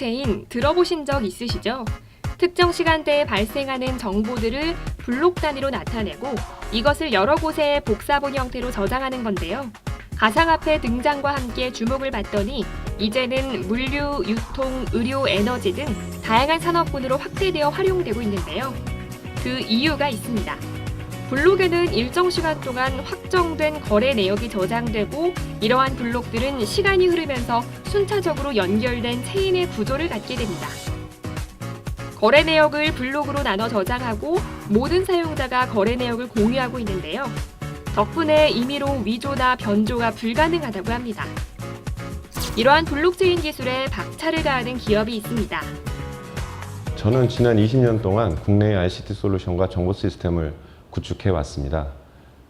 블록체인 들어보신 적 있으시죠? 특정 시간대에 발생하는 정보들을 블록 단위로 나타내고 이것을 여러 곳에 복사본 형태로 저장하는 건데요. 가상화폐 등장과 함께 주목을 받더니 이제는 물류, 유통, 의료, 에너지 등 다양한 산업군으로 확대되어 활용되고 있는데요. 그 이유가 있습니다. 블록에는 일정 시간 동안 확정된 거래 내역이 저장되고 이러한 블록들은 시간이 흐르면서 순차적으로 연결된 체인의 구조를 갖게 됩니다. 거래 내역을 블록으로 나눠 저장하고 모든 사용자가 거래 내역을 공유하고 있는데요. 덕분에 임의로 위조나 변조가 불가능하다고 합니다. 이러한 블록체인 기술에 박차를 가하는 기업이 있습니다. 저는 지난 20년 동안 국내의 ICT 솔루션과 정보 시스템을 구축해 왔습니다.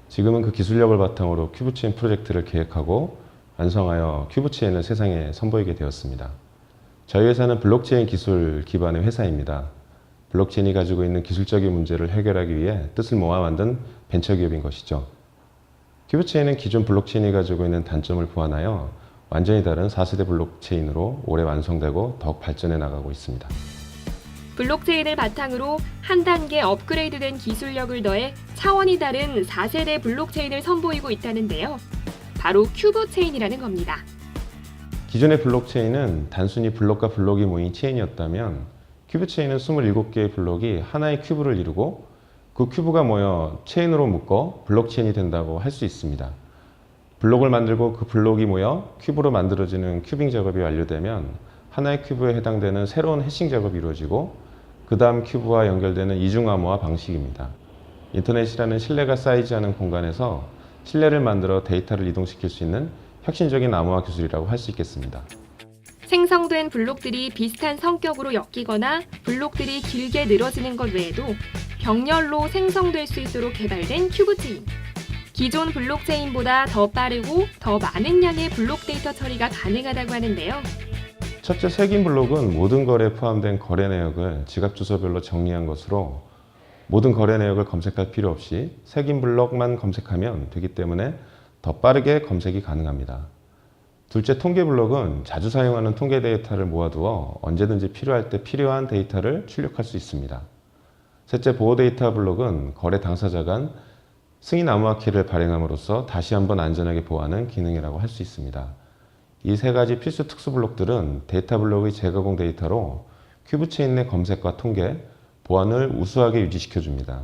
지금은 그 기술력을 바탕으로 큐브체인 프로젝트를 계획하고 완성하여 큐브체인을 세상에 선보이게 되었습니다. 저희 회사는 블록체인 기술 기반의 회사입니다. 블록체인이 가지고 있는 기술적인 문제를 해결하기 위해 뜻을 모아 만든 벤처기업인 것이죠. 큐브체인은 기존 블록체인이 가지고 있는 단점을 보완하여 완전히 다른 4세대 블록체인으로 올해 완성되고 더욱 발전해 나가고 있습니다. 블록체인을 바탕으로 한 단계 업그레이드된 기술력을 더해 차원이 다른 4세대 블록체인을 선보이고 있다는데요. 바로 큐브체인이라는 겁니다. 기존의 블록체인은 단순히 블록과 블록이 모인 체인이었다면 큐브체인은 27개의 블록이 하나의 큐브를 이루고 그 큐브가 모여 체인으로 묶어 블록체인이 된다고 할 수 있습니다. 블록을 만들고 그 블록이 모여 큐브로 만들어지는 큐빙 작업이 완료되면 하나의 큐브에 해당되는 새로운 해싱 작업이 이루어지고 그 다음 큐브와 연결되는 이중 암호화 방식입니다. 인터넷이라는 실내가 쌓이지 않은 공간에서 실내를 만들어 데이터를 이동시킬 수 있는 혁신적인 암호화 기술이라고 할 수 있겠습니다. 생성된 블록들이 비슷한 성격으로 엮이거나 블록들이 길게 늘어지는 것 외에도 병렬로 생성될 수 있도록 개발된 큐브체인. 기존 블록체인보다 더 빠르고 더 많은 양의 블록 데이터 처리가 가능하다고 하는데요. 첫째, 색인 블록은 모든 거래에 포함된 거래 내역을 지갑 주소별로 정리한 것으로 모든 거래 내역을 검색할 필요 없이 색인 블록만 검색하면 되기 때문에 더 빠르게 검색이 가능합니다. 둘째, 통계 블록은 자주 사용하는 통계 데이터를 모아두어 언제든지 필요할 때 필요한 데이터를 출력할 수 있습니다. 셋째, 보호 데이터 블록은 거래 당사자 간 승인 암호화 키를 발행함으로써 다시 한번 안전하게 보호하는 기능이라고 할 수 있습니다. 이 세 가지 필수 특수 블록들은 데이터 블록의 재가공 데이터로 큐브체인 내 검색과 통계, 보안을 우수하게 유지시켜줍니다.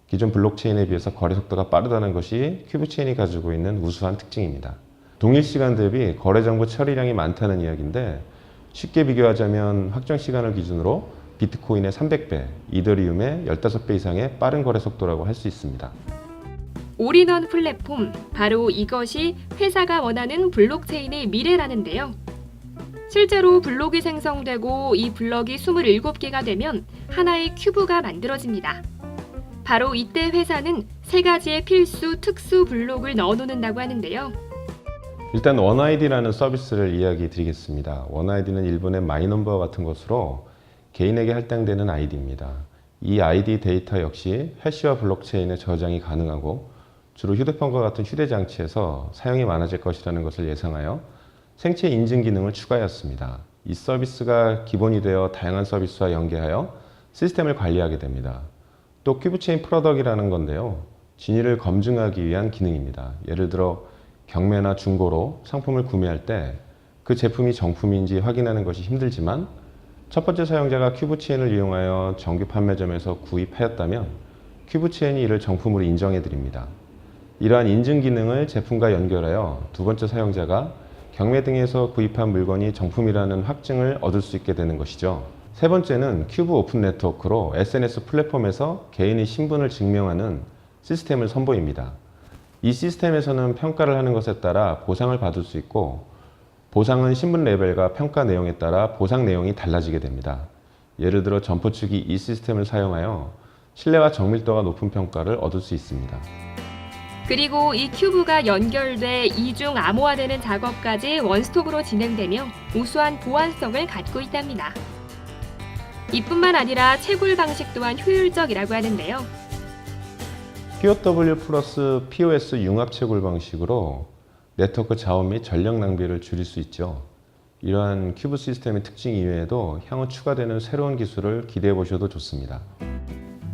기존 블록체인에 비해서 거래 속도가 빠르다는 것이 큐브체인이 가지고 있는 우수한 특징입니다. 동일 시간 대비 거래 정보 처리량이 많다는 이야기인데 쉽게 비교하자면 확정 시간을 기준으로 비트코인의 300배, 이더리움의 15배 이상의 빠른 거래 속도라고 할 수 있습니다. 올인원 플랫폼, 바로 이것이 회사가 원하는 블록체인의 미래라는데요. 실제로 블록이 생성되고 이 블럭이 27개가 되면 하나의 큐브가 만들어집니다. 바로 이때 회사는 세 가지의 필수 특수 블록을 넣어놓는다고 하는데요. 일단 원아이디라는 서비스를 이야기 드리겠습니다. 원아이디는 일본의 마이넘버와 같은 것으로 개인에게 할당되는 아이디입니다. 이 아이디 데이터 역시 해시와 블록체인에 저장이 가능하고 주로 휴대폰과 같은 휴대장치에서 사용이 많아질 것이라는 것을 예상하여 생체 인증 기능을 추가하였습니다. 이 서비스가 기본이 되어 다양한 서비스와 연계하여 시스템을 관리하게 됩니다. 또 큐브체인 프로덕이라는 건데요. 진위를 검증하기 위한 기능입니다. 예를 들어 경매나 중고로 상품을 구매할 때 그 제품이 정품인지 확인하는 것이 힘들지만 첫 번째 사용자가 큐브체인을 이용하여 정규 판매점에서 구입하였다면 큐브체인이 이를 정품으로 인정해 드립니다. 이러한 인증 기능을 제품과 연결하여 두 번째 사용자가 경매 등에서 구입한 물건이 정품이라는 확증을 얻을 수 있게 되는 것이죠. 세 번째는 큐브 오픈 네트워크로 SNS 플랫폼에서 개인의 신분을 증명하는 시스템을 선보입니다. 이 시스템에서는 평가를 하는 것에 따라 보상을 받을 수 있고 보상은 신분 레벨과 평가 내용에 따라 보상 내용이 달라지게 됩니다. 예를 들어 점포 측이 이 시스템을 사용하여 신뢰와 정밀도가 높은 평가를 얻을 수 있습니다. 그리고 이 큐브가 연결돼 이중 암호화되는 작업까지 원스톱으로 진행되며 우수한 보안성을 갖고 있답니다. 이뿐만 아니라 채굴 방식 또한 효율적이라고 하는데요. POW 플러스 POS 융합 채굴 방식으로 네트워크 자원 및 전력 낭비를 줄일 수 있죠. 이러한 큐브 시스템의 특징 이외에도 향후 추가되는 새로운 기술을 기대해 보셔도 좋습니다.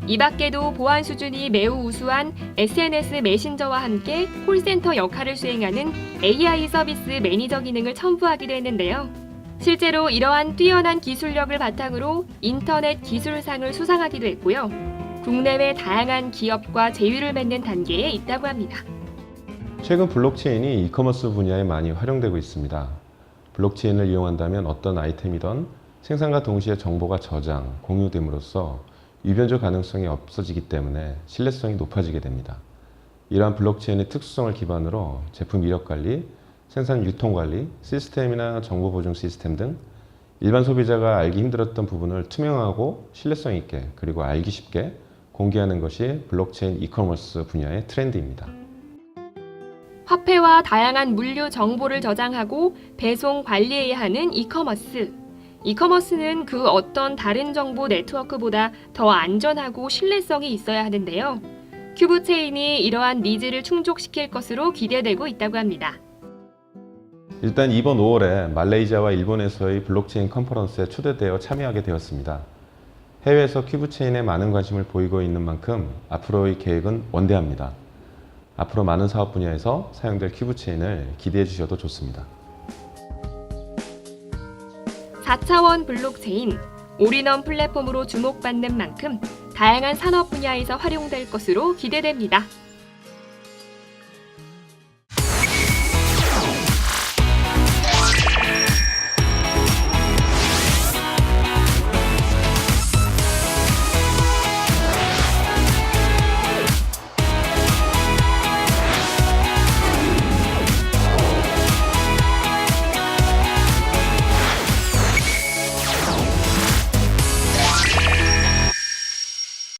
이 밖에도 보안 수준이 매우 우수한 SNS 메신저와 함께 콜센터 역할을 수행하는 AI 서비스 매니저 기능을 첨부하기도 했는데요. 실제로 이러한 뛰어난 기술력을 바탕으로 인터넷 기술상을 수상하기도 했고요. 국내외 다양한 기업과 제휴를 맺는 단계에 있다고 합니다. 최근 블록체인이 이커머스 분야에 많이 활용되고 있습니다. 블록체인을 이용한다면 어떤 아이템이든 생산과 동시에 정보가 저장, 공유됨으로써 유변조 가능성이 없어지기 때문에 신뢰성이 높아지게 됩니다. 이러한 블록체인의 특수성을 기반으로 제품 이력 관리, 생산 유통 관리, 시스템이나 정보 보증 시스템 등 일반 소비자가 알기 힘들었던 부분을 투명하고 신뢰성 있게 그리고 알기 쉽게 공개하는 것이 블록체인 이커머스 분야의 트렌드입니다. 화폐와 다양한 물류 정보를 저장하고 배송 관리해야 하는 이커머스. 이커머스는 그 어떤 다른 정보 네트워크보다 더 안전하고 신뢰성이 있어야 하는데요. 큐브체인이 이러한 니즈를 충족시킬 것으로 기대되고 있다고 합니다. 일단 이번 5월에 말레이시아와 일본에서의 블록체인 컨퍼런스에 초대되어 참여하게 되었습니다. 해외에서 큐브체인에 많은 관심을 보이고 있는 만큼 앞으로의 계획은 원대합니다. 앞으로 많은 사업 분야에서 사용될 큐브체인을 기대해 주셔도 좋습니다. 4차원 블록체인, 올인원 플랫폼으로 주목받는 만큼 다양한 산업 분야에서 활용될 것으로 기대됩니다.